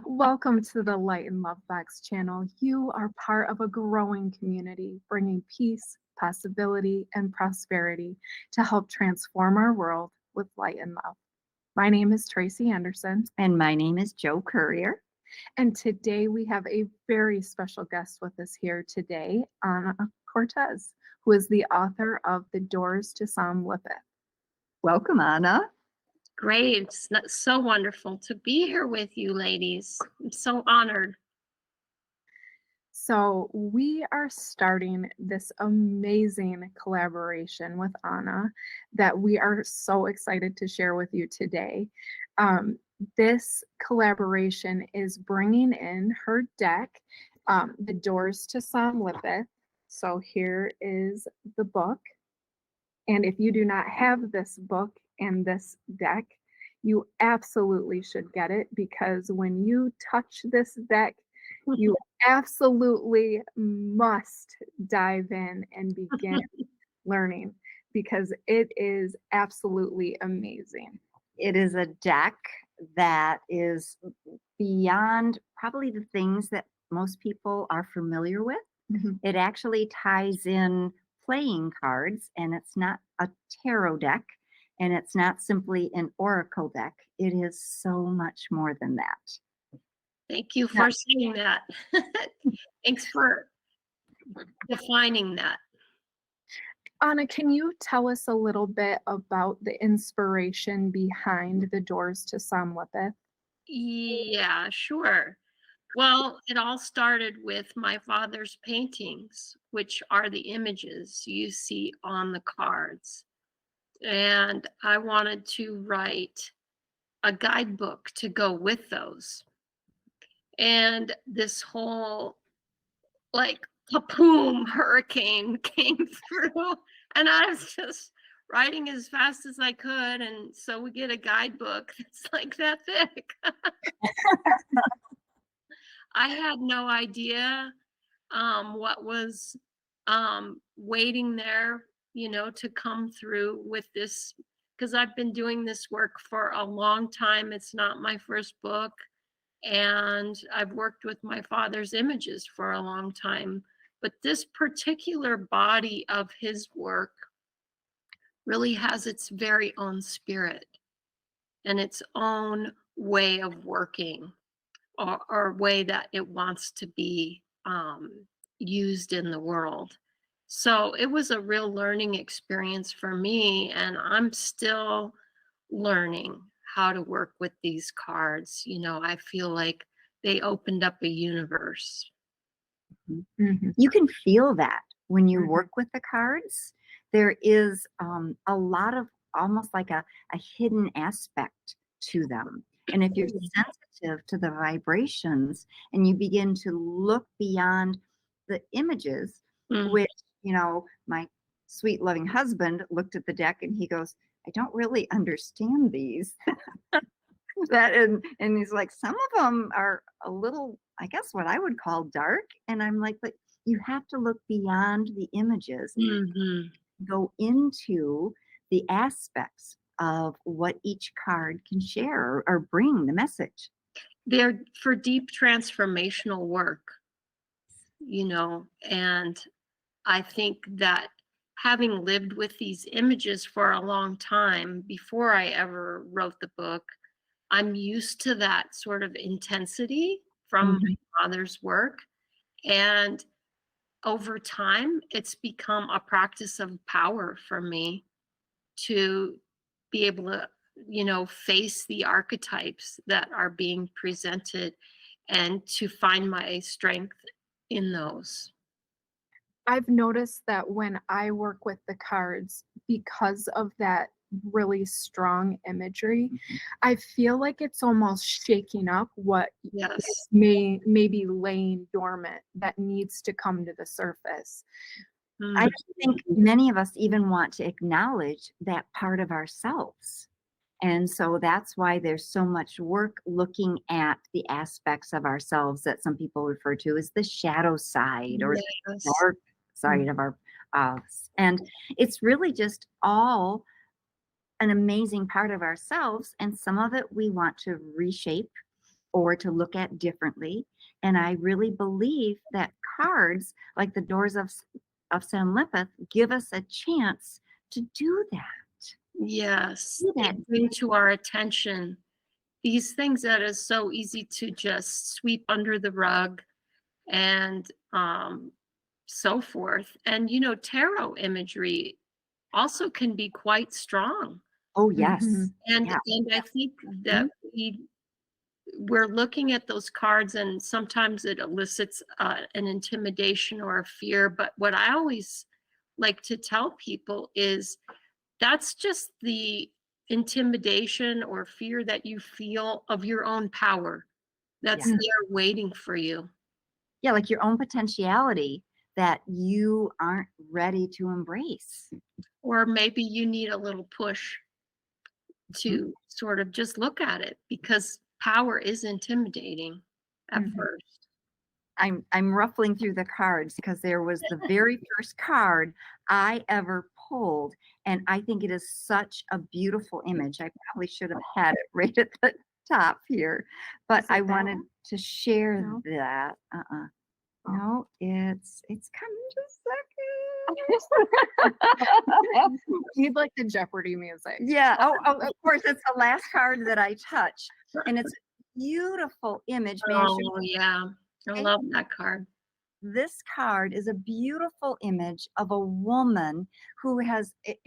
Welcome to the Light and Love Box channel. You are part of a growing community, bringing peace, possibility, and prosperity to help transform our world with light and love. My name is Tracy Anderson, And my name is Joe Courier. and today we have a very special guest with us here today, Ana Cortez, who is the author of The Doors to Somlipith. Welcome, Anna. Great. It's so wonderful to be here with you, ladies. I'm so honored. So, we are starting this amazing collaboration with Ana that we are so excited to share with you today. This collaboration is bringing in her deck, The Doors to Somlipith. So, here is the book. And if you do not have this book and this deck, you absolutely should get it because when you touch this deck, you absolutely must dive in and begin learning because it is absolutely amazing. It is a deck that is beyond probably the things that most people are familiar with. Mhm. It actually ties in playing cards, and it's not a tarot deck, and it's not simply an oracle deck. It is so much more than that. Thank you for saying that. Thanks for defining that. Ana, can you tell us a little bit about the inspiration behind The Doors to Somlipith? Yeah, sure. Well, it all started with my father's paintings, which are the images you see on the cards. And I wanted to write a guidebook to go with those. And this whole like kapoom hurricane came through, and I was just writing as fast as I could, and so we get a guidebook that's like that thick. I had no idea what was waiting there, to come through with this, because I've been doing this work for a long time. It's not my first book, and I've worked with my father's images for a long time. But this particular body of his work really has its very own spirit and its own way of working, or way that it wants to be used in the world. So it was a real learning experience for me, and I'm still learning how to work with these cards. I feel like they opened up a universe. Mhm. You can feel that when you Mhm. work with the cards. There is a lot of almost like a hidden aspect to them. And if you're sensitive to the vibrations and you begin to look beyond the images, Mm. which, my sweet loving husband looked at the deck and he goes, I don't really understand these. And he's like, some of them are a little, I guess, what I would call dark. And I'm like, but you have to look beyond the images, Mhm. go into the aspects of what each card can share or bring the message. They're for deep transformational work, and I think that having lived with these images for a long time before I ever wrote the book, I'm used to that sort of intensity from Mhm. my father's work. And over time, it's become a practice of power for me to be able to, face the archetypes that are being presented and to find my strength in those. I've noticed that when I work with the cards, because of that really strong imagery, I feel like it's almost shaking up what Yes. maybe laying dormant that needs to come to the surface. I Mm. don't think many of us even want to acknowledge that part of ourselves. And so that's why there's so much work looking at the aspects of ourselves that some people refer to as the shadow side or the Yes. dark side of our us. And it's really just all an amazing part of ourselves. And some of it we want to reshape or to look at differently. And I really believe that cards like the Doors of Somlipith give us a chance to do that. Yes, Do they that. bring to our attention these things that is so easy to just sweep under the rug and so forth. And tarot imagery also can be quite strong. Oh, yes. Mhm. And Yeah. I think that Mhm. we're looking at those cards, and sometimes it elicits an intimidation or a fear. But what I always like to tell people is that's just the intimidation or fear that you feel of your own power that's Yeah. there waiting for you. Yeah, like your own potentiality that you aren't ready to embrace. Or maybe you need a little push Mhm. to sort of just look at it, because power is intimidating at Mhm. first. I'm ruffling through the cards because there was the very first card I ever pulled, and I think it is such a beautiful image. I probably should have had it right at the top here, but Is it I that wanted one? to share No? that. Oh. No, it's coming just a second. Need like the Jeopardy music. Yeah. Oh, of course, it's the last card that I touch, and it's a beautiful image. May I show Oh, yeah. I you? love that card. This card is a beautiful image of a woman who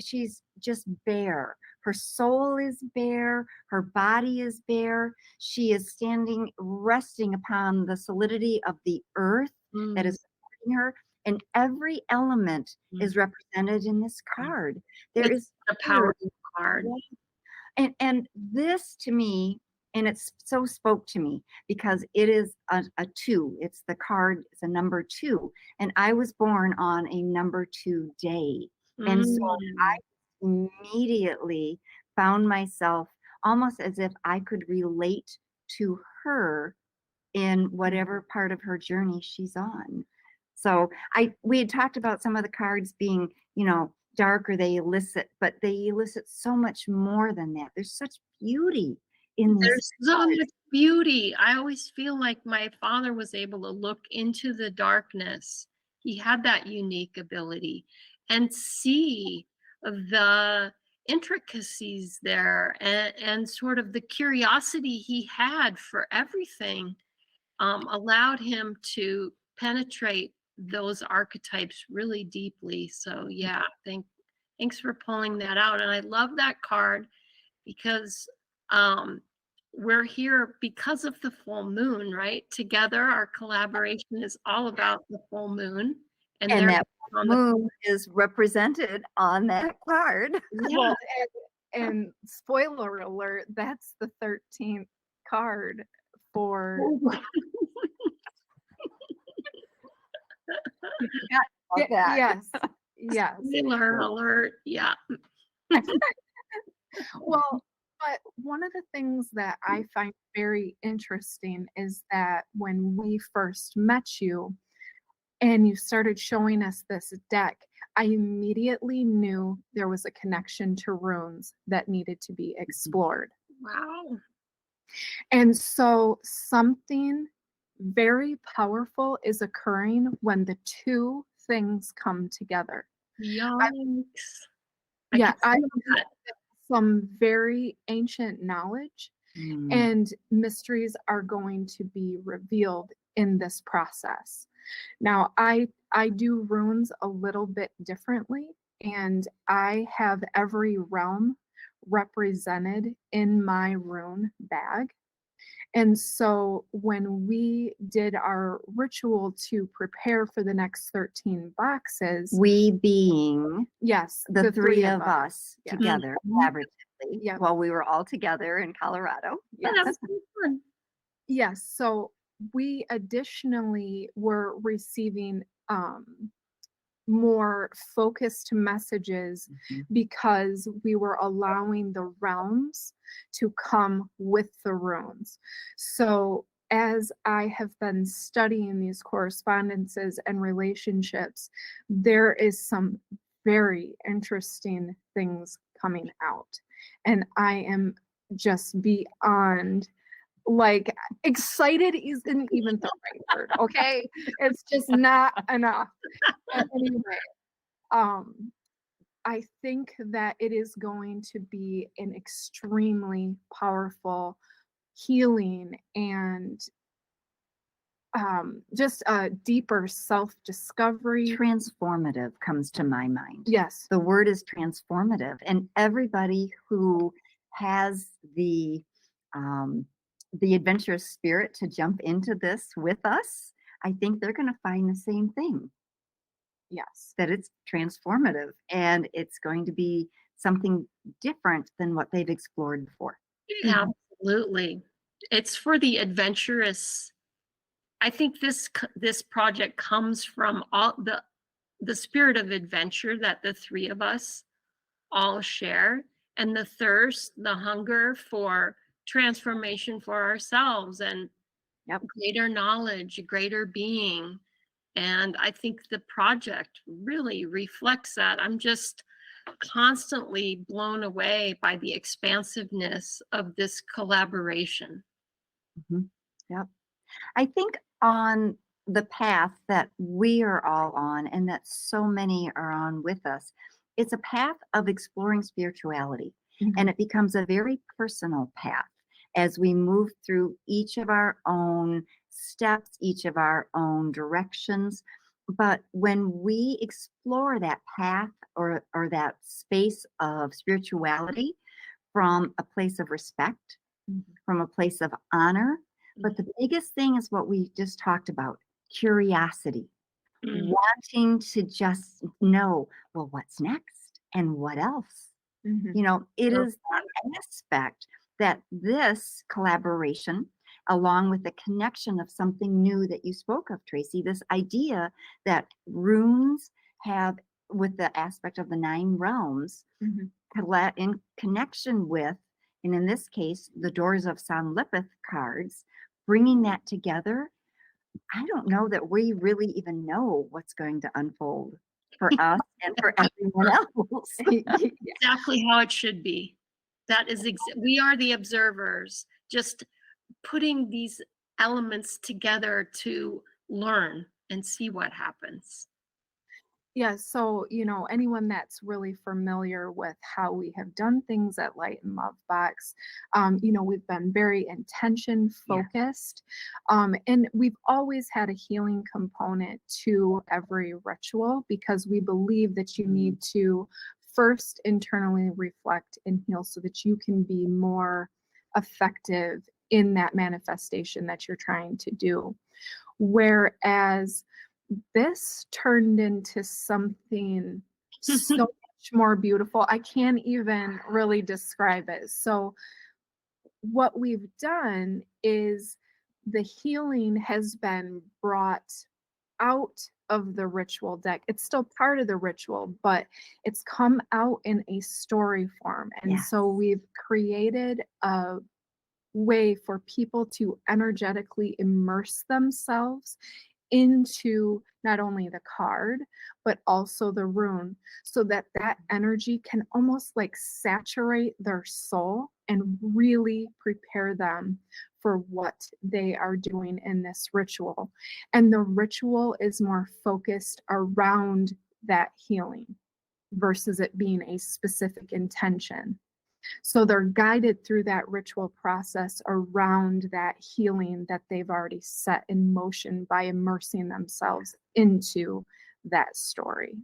she's just bare. Her soul is bare, her body is bare. She is standing, resting upon the solidity of the earth that Mm, is supporting her, and every element mm. is represented in this card. There It's is a spirit. powerful card. And this to me, and it's so spoke to me because it is a two. It's the card, it's a number two. And I was born on a number two day. And so Mm. immediately found myself almost as if I could relate to her in whatever part of her journey she's on. So we had talked about some of the cards being, darker, but they elicit so much more than that. There's such beauty in these There's so cards. much beauty. I always feel like my father was able to look into the darkness. He had that unique ability and see the intricacies there, and sort of the curiosity he had for everything allowed him to penetrate those archetypes really deeply. So yeah, thanks for pulling that out. And I love that card because um, we're here because of the full moon, right? Together, our collaboration is all about the full moon, and And they're that on the moon is represented on that card. yeah. Well, and spoiler alert, that's the 13th card for Like that. yes. Yes. Spoiler alert. Yeah. Well, but one of the things that I find very interesting is that when we first met you and you started showing us this deck, I immediately knew there was a connection to runes that needed to be explored. Wow. And so something very powerful is occurring when the two things come together. Yikes. I Yeah, can I feel that. some very ancient knowledge Mm. and mysteries are going to be revealed in this process. Now, I do runes a little bit differently, and I have every realm represented in my rune bag. And so when we did our ritual to prepare for the next 13 boxes, We being yes, the three of us Yes. together Mhm. collaboratively Yep. while we were all together in Colorado. Yeah, that was pretty fun. Yes, so we additionally were receiving more focused messages Mhm. because we were allowing the realms to come with the runes. So as I have been studying these correspondences and relationships, there is some very interesting things coming out. And I am just beyond Like, excited isn't even the right word, okay? It's just not enough. But anyway, um, I think that it is going to be an extremely powerful healing and just a deeper self-discovery. Transformative comes to my mind. Yes. The word is transformative, and everybody who has the adventurous spirit to jump into this with us, I think they're going to find the same thing, Yes. that it's transformative and it's going to be something different than what they've explored before. Absolutely. It's for the adventurous. I think this project comes from all the spirit of adventure that the three of us all share, and the thirst, the hunger for transformation for ourselves and Yep. greater knowledge, greater being. And I think the project really reflects that. I'm just constantly blown away by the expansiveness of this collaboration. Mhm. Yep. I think on the path that we are all on and that so many are on with us, it's a path of exploring spirituality. And it becomes a very personal path as we move through each of our own steps, each of our own directions. But when we explore that path or that space of spirituality from a place of respect, from a place of honor, but the biggest thing is what we just talked about, curiosity, wanting to just know, well, what's next and what else? You know, it is that aspect that this collaboration, along with the connection of something new that you spoke of, Tracy, this idea that runes have, with the aspect of the 9 realms, in connection with, and in this case, the Doors of Somlipith cards, bringing that together. I don't know that we really even know what's going to unfold for us and for everyone else. Exactly how it should be. That is, we are the observers, just putting these elements together to learn and see what happens. Yeah, so, anyone that's really familiar with how we have done things at Light and Love Box, we've been very intention focused. And we've always had a healing component to every ritual because we believe that you need to first internally reflect and heal so that you can be more effective in that manifestation that you're trying to do. Whereas this turned into something so much more beautiful. I can't even really describe it. So, what we've done is the healing has been brought out of the ritual deck. It's still part of the ritual, but it's come out in a story form. And so, we've created a way for people to energetically immerse themselves into not only the card but also the rune so that that energy can almost like saturate their soul and really prepare them for what they are doing in this ritual. And the ritual is more focused around that healing versus it being a specific intention. So they're guided through that ritual process around that healing that they've already set in motion by immersing themselves into that story.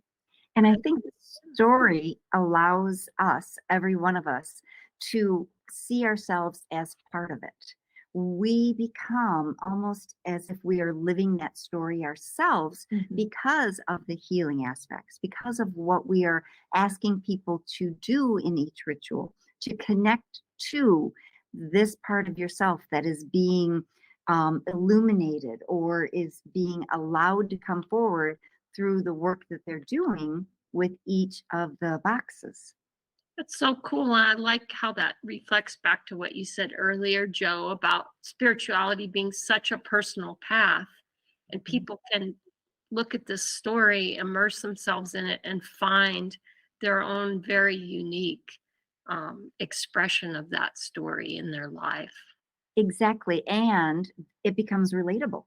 And I think the story allows us, every one of us, to see ourselves as part of it. We become almost as if we are living that story ourselves because of the healing aspects, because of what we are asking people to do in each ritual, to connect to this part of yourself that is being illuminated or is being allowed to come forward through the work that they're doing with each of the boxes. That's so cool. And I like how that reflects back to what you said earlier, Joe, about spirituality being such a personal path. And people can look at this story, immerse themselves in it, and find their own very unique expression of that story in their life. Exactly. And it becomes relatable.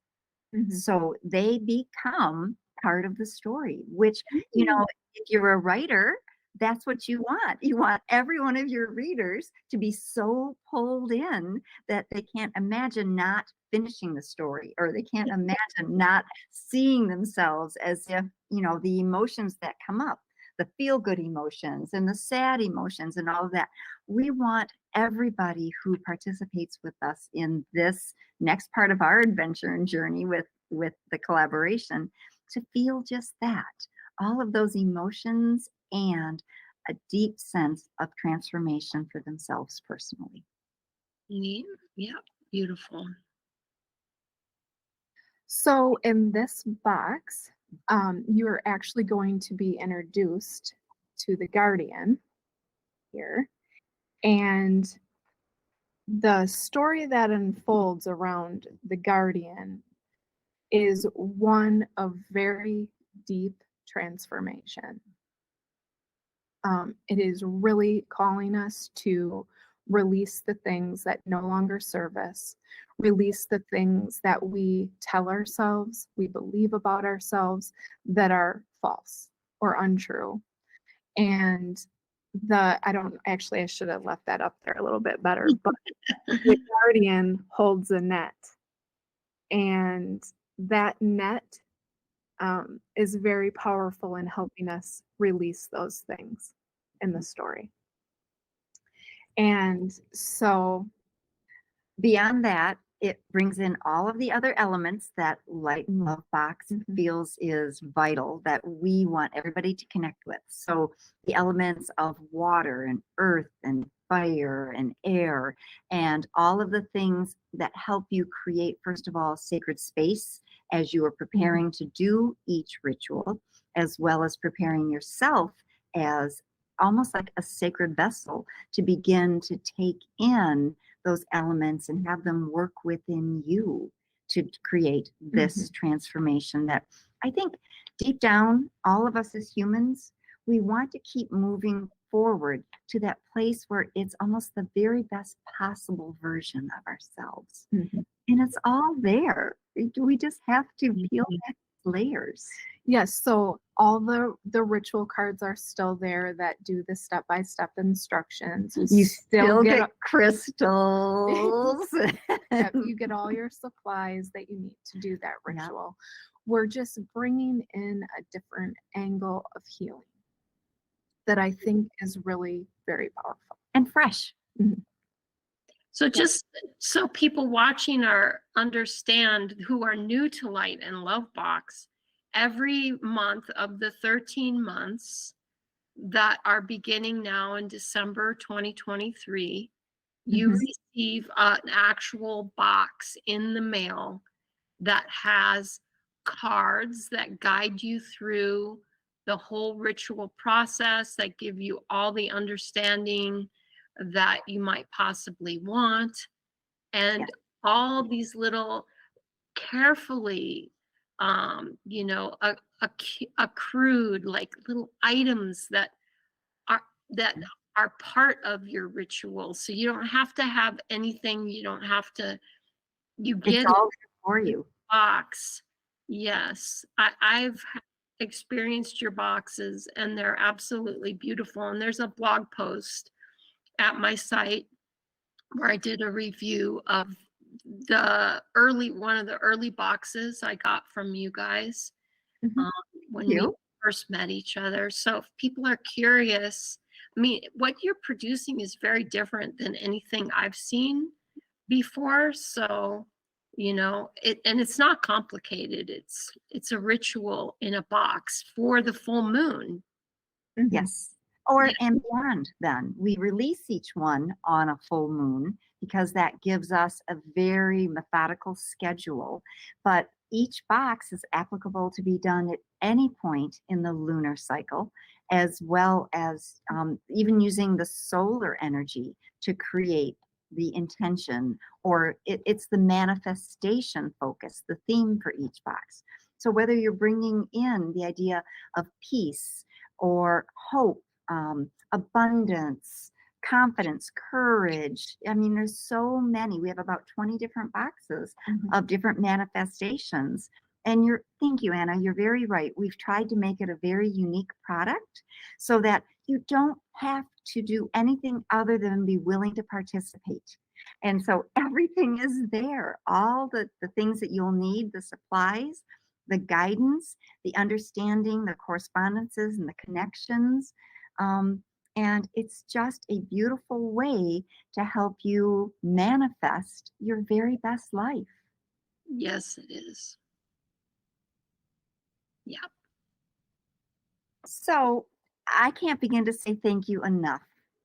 Mhm. So they become part of the story, which, Mm. if you're a writer, that's what you want. You want every one of your readers to be so pulled in that they can't imagine not finishing the story, or they can't imagine not seeing themselves, as if, the emotions that come up, the feel good emotions and the sad emotions and all of that. We want everybody who participates with us in this next part of our adventure and journey with the collaboration to feel just that, all of those emotions and a deep sense of transformation for themselves personally. Neat. Yeah, beautiful. So in this box, you're actually going to be introduced to the guardian here. And the story that unfolds around the guardian is one of very deep transformation. It is really calling us to release the things that no longer serve us, release the things that we tell ourselves, we believe about ourselves that are false or untrue. And I don't actually, I should have left that up there a little bit better, but the guardian holds a net, and that net is very powerful in helping us release those things in the story. And so, Beyond that, it brings in all of the other elements that Light and Love Box Mhm. feels is vital, that we want everybody to connect with. So the elements of water and earth and fire and air, and all of the things that help you create, first of all, sacred space as you are preparing to do each ritual, as well as preparing yourself as almost like a sacred vessel to begin to take in those elements and have them work within you to create this transformation that I think deep down, all of us as humans, we want to keep moving forward to that place where it's almost the very best possible version of ourselves. Mhm. And it's all there. We just have to peel Mhm. back layers. Yes, so all the ritual cards are still there that do the step-by-step instructions. You still get crystals. Yep, you get all your supplies that you need to do that Yep. ritual. We're just bringing in a different angle of healing that I think is really very powerful. And fresh. Mhm. So just so people watching understand who are new to Light and Love Box, every month of the 13 months that are beginning now in December 2023, you Mhm. receive an actual box in the mail that has cards that guide you through the whole ritual process, that give you all the understanding that you might possibly want, and Yes. all these little carefully accrued like little items are that are part of your ritual, so you don't have to have anything, you don't have to, you It's get all there for you. box. Yes, I've experienced your boxes and they're absolutely beautiful. And there's a blog post at my site where I did a review of one of the early boxes I got from you guys Mhm. when we You. first met each other. So if people are curious, I mean, what you're producing is very different than anything I've seen before. So, and it's not complicated. It's a ritual in a box for the full moon. Mhm. Yes. Or Yeah. and beyond then. We release each one on a full moon because that gives us a very methodical schedule. But each box is applicable to be done at any point in the lunar cycle, as well as even using the solar energy to create the intention, or it's the manifestation focus, the theme for each box. So whether you're bringing in the idea of peace or hope, abundance, confidence, courage. I mean, there's so many. We have about 20 different boxes of different manifestations. And thank you, Anna. You're very right. We've tried to make it a very unique product so that you don't have to do anything other than be willing to participate. And so everything is there. All the things that you'll need, the supplies, the guidance, the understanding, the correspondences, and the connections. And it's just a beautiful way to help you manifest your very best life. Yes, it is. Yeah. So I can't begin to say thank you enough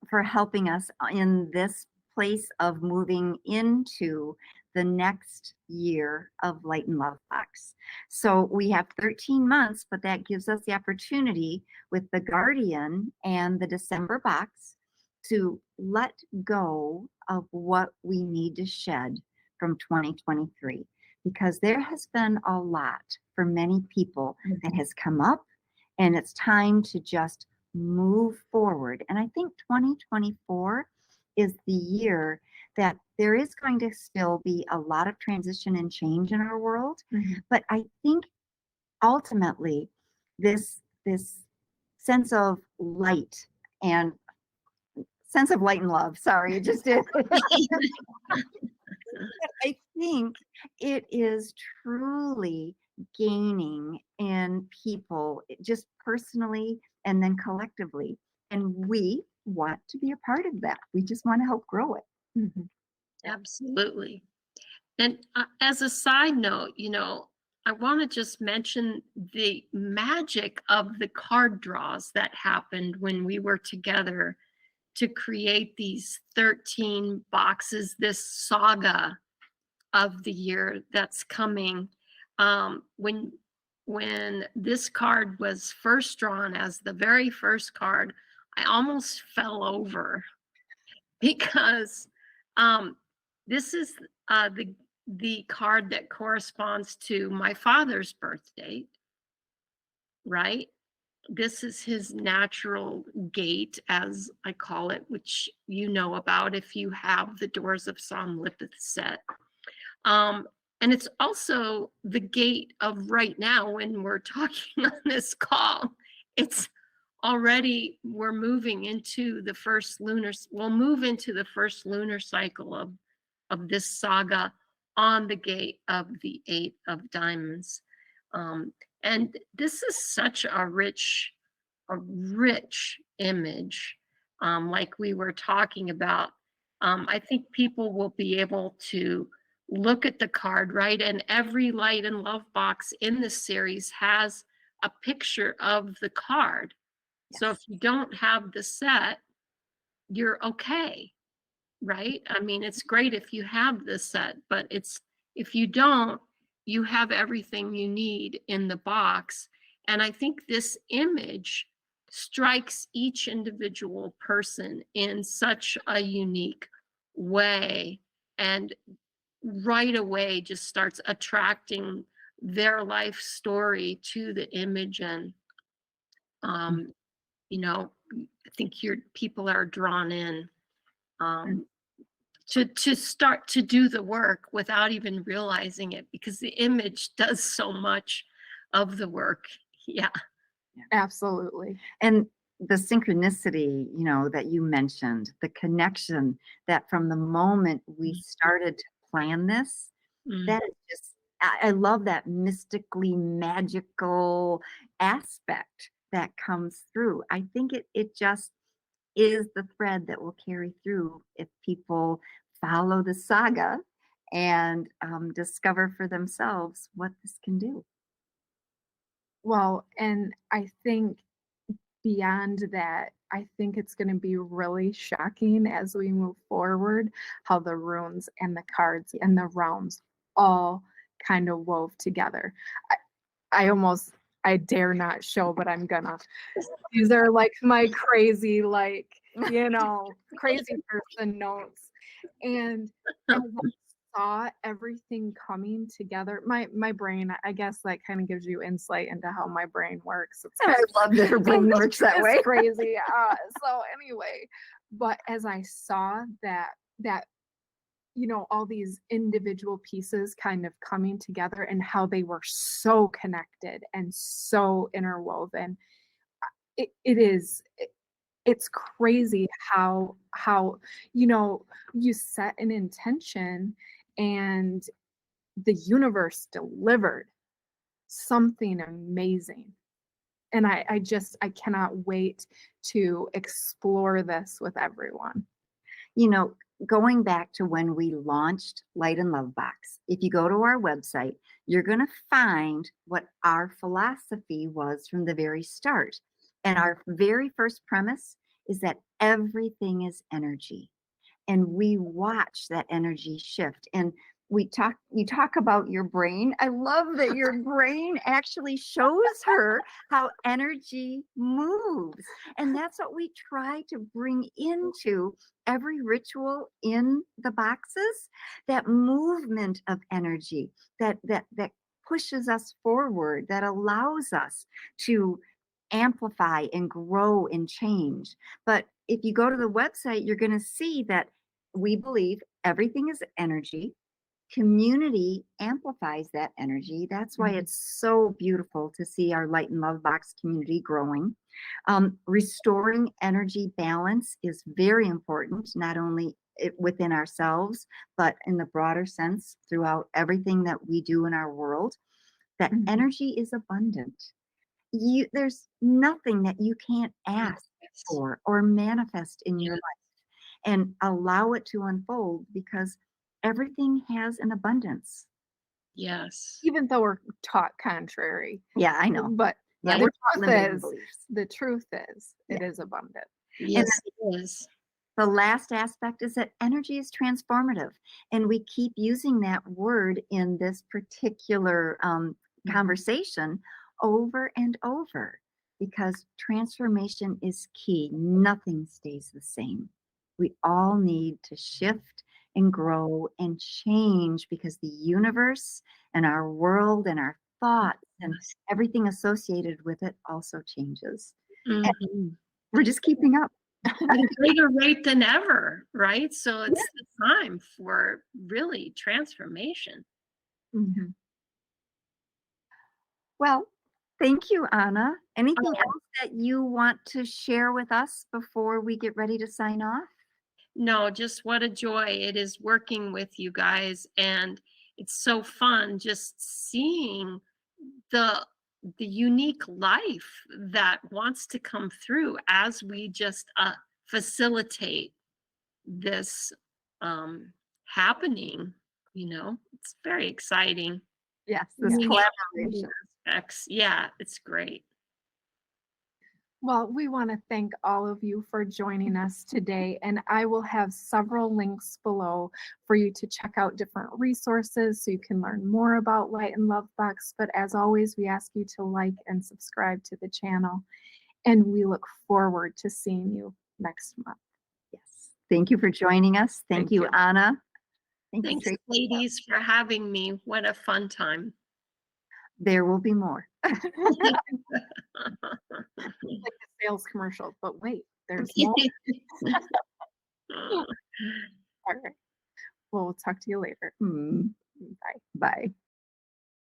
for helping us in this place of moving into the next year of Light and Love Box. So we have 13 months, but that gives us the opportunity with the Guardian and the December box to let go of what we need to shed from 2023, because there has been a lot for many people that has come up, and it's time to just move forward. And I think 2024 is the year that there is going to still be a lot of transition and change in our world. But I think ultimately this sense of light and love, sorry, it just did. I think it is truly gaining in people, just personally and then collectively. And we want to be a part of that. We just want to help grow it. Absolutely. And as a side note, I want to just mention the magic of the card draws that happened when we were together to create these 13 boxes, this saga of the year that's coming. When this card was first drawn as the very first card, I almost fell over because this is the card that corresponds to my father's birth date, right? This is his natural gate, as I call it, which you know about if you have the Doors of Somlipith set. And it's also the gate of right now when we're talking on this call. It's already, we're moving into the first lunar, we'll move into the first lunar cycle of this saga on the gate of the 8 of diamonds. And this is such a rich image, like we were talking about. I think people will be able to look at the card, right? And every Light and Love box in this series has a picture of the card. Yes. So if you don't have the set, you're okay, right? I mean, it's great if you have the set, but if you don't, you have everything you need in the box. And I think this image strikes each individual person in such a unique way, and right away just starts attracting their life story to the image. And I think people are drawn in to start to do the work without even realizing it, because the image does so much of the work. Yeah. Absolutely. And the synchronicity, that you mentioned, the connection that from the moment we started to plan this, that is just, I love that mystically magical aspect that comes through. I think it just is the thread that will carry through if people follow the saga and discover for themselves what this can do. Well, and I think beyond that, I think it's going to be really shocking as we move forward how the runes and the cards and the realms all kind of wove together. I dare not show, but I'm gonna. These are like my crazy, crazy person notes. And as I saw everything coming together, my brain, I guess that kind of gives you insight into how my brain works. I love that her brain works that way. Crazy. So anyway, But as I saw that all these individual pieces kind of coming together and how they were so connected and so interwoven, it's crazy how you set an intention and the universe delivered something amazing. And I cannot wait to explore this with everyone. Going back to when we launched Light and Love Box, if you go to our website, you're going to find what our philosophy was from the very start. And our very first premise is that everything is energy. And we watch that energy shift. And you talk about your brain. I love that your brain actually shows her how energy moves. And that's what we try to bring into every ritual in the boxes, that movement of energy that pushes us forward, that allows us to amplify and grow and change. But if you go to the website, you're going to see that we believe everything is energy. Community amplifies that energy. That's why it's so beautiful to see our Light and Love Box community growing. Restoring energy balance is very important, not only within ourselves, but in the broader sense throughout everything that we do in our world. That energy is abundant. There's nothing that you can't ask for or manifest in your life, and allow it to unfold, because everything has an abundance. Yes. Even though we're taught contrary. Yeah, I know. But Yeah, the truth is it is abundant. Yes, it is. The last aspect is that energy is transformative. And we keep using that word in this particular conversation over and over, because transformation is key. Nothing stays the same. We all need to shift and grow and change, because the universe and our world and our thoughts and everything associated with it also changes. And we're just keeping up. At a greater rate than ever, right? So it's the time for really transformation. Well, thank you, Ana. Anything else that you want to share with us before we get ready to sign off? No, just what a joy it is working with you guys. And it's so fun just seeing the unique life that wants to come through as we just facilitate this happening. It's very exciting. Yes, this collaboration. Yeah, it's great. Well, we want to thank all of you for joining us today, and I will have several links below for you to check out different resources so you can learn more about Light and Love Box. But as always, we ask you to like and subscribe to the channel, and we look forward to seeing you next month. Yes. Thank you for joining us. Thank you, Ana. Thanks, ladies, for having me. What a fun time. There will be more. Like the sales commercial, but wait, there's more. All right. Well, we'll talk to you later. Bye. Bye.